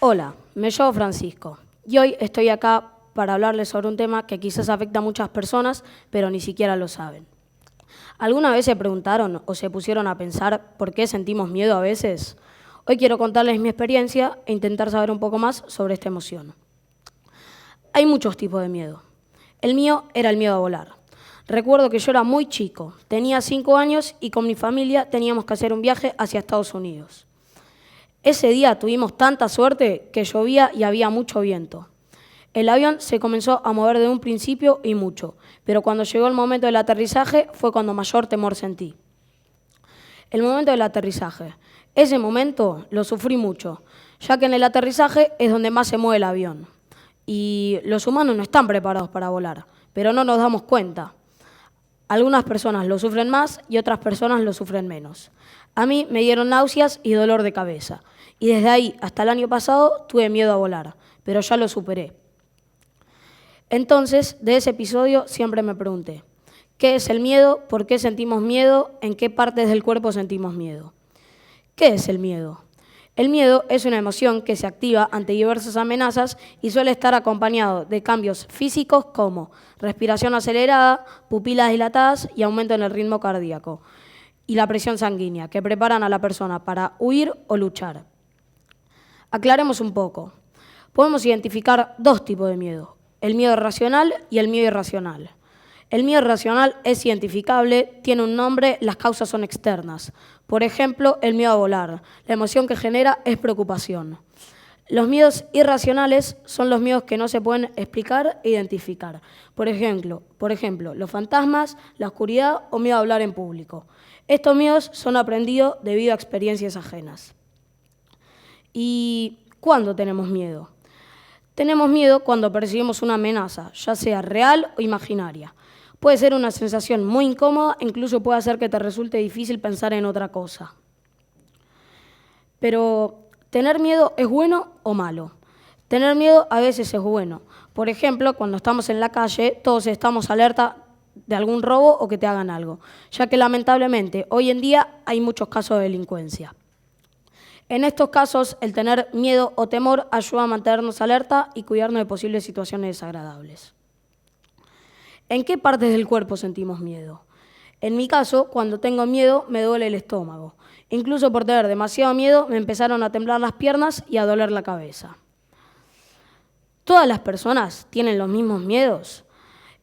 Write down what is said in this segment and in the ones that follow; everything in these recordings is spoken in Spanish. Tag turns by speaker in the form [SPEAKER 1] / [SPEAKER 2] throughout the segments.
[SPEAKER 1] Hola, me llamo Francisco y hoy estoy acá para hablarles sobre un tema que quizás afecta a muchas personas, pero ni siquiera lo saben. ¿Alguna vez se preguntaron o se pusieron a pensar por qué sentimos miedo a veces? Hoy quiero contarles mi experiencia e intentar saber un poco más sobre esta emoción. Hay muchos tipos de miedo. El mío era el miedo a volar. Recuerdo que yo era muy chico, tenía 5 años y con mi familia teníamos que hacer un viaje hacia Estados Unidos. Ese día tuvimos tanta suerte que llovía y había mucho viento. El avión se comenzó a mover de un principio y mucho, pero cuando llegó el momento del aterrizaje fue cuando mayor temor sentí. El momento del aterrizaje. Ese momento lo sufrí mucho, ya que en el aterrizaje es donde más se mueve el avión. Y los humanos no están preparados para volar, pero no nos damos cuenta. Algunas personas lo sufren más y otras personas lo sufren menos. A mí me dieron náuseas y dolor de cabeza. Y desde ahí hasta el año pasado tuve miedo a volar, pero ya lo superé. Entonces, de ese episodio siempre me pregunté, ¿qué es el miedo? ¿Por qué sentimos miedo? ¿En qué partes del cuerpo sentimos miedo? ¿Qué es el miedo? El miedo es una emoción que se activa ante diversas amenazas y suele estar acompañado de cambios físicos como respiración acelerada, pupilas dilatadas y aumento en el ritmo cardíaco y la presión sanguínea, que preparan a la persona para huir o luchar. Aclaremos un poco. Podemos identificar dos tipos de miedo, el miedo racional y el miedo irracional. El miedo racional es identificable, tiene un nombre, las causas son externas. Por ejemplo, el miedo a volar. La emoción que genera es preocupación. Los miedos irracionales son los miedos que no se pueden explicar e identificar. Por ejemplo, los fantasmas, la oscuridad o miedo a hablar en público. Estos miedos son aprendidos debido a experiencias ajenas. ¿Y cuándo tenemos miedo? Tenemos miedo cuando percibimos una amenaza, ya sea real o imaginaria. Puede ser una sensación muy incómoda, incluso puede hacer que te resulte difícil pensar en otra cosa. Pero, ¿tener miedo es bueno o malo? Tener miedo a veces es bueno. Por ejemplo, cuando estamos en la calle, todos estamos alerta de algún robo o que te hagan algo, ya que lamentablemente hoy en día hay muchos casos de delincuencia. En estos casos, el tener miedo o temor ayuda a mantenernos alerta y cuidarnos de posibles situaciones desagradables. ¿En qué partes del cuerpo sentimos miedo? En mi caso, cuando tengo miedo, me duele el estómago. Incluso por tener demasiado miedo, me empezaron a temblar las piernas y a doler la cabeza. ¿Todas las personas tienen los mismos miedos?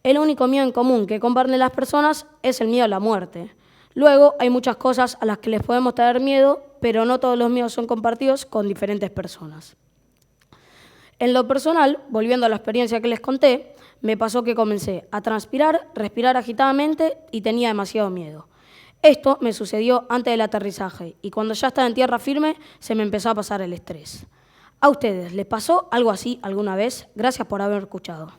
[SPEAKER 1] El único miedo en común que comparten las personas es el miedo a la muerte. Luego, hay muchas cosas a las que les podemos tener miedo, pero no todos los miedos son compartidos con diferentes personas. En lo personal, volviendo a la experiencia que les conté, me pasó que comencé a transpirar, respirar agitadamente y tenía demasiado miedo. Esto me sucedió antes del aterrizaje y cuando ya estaba en tierra firme se me empezó a pasar el estrés. ¿A ustedes les pasó algo así alguna vez? Gracias por haber escuchado.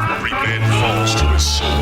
[SPEAKER 2] Every man falls to his soul.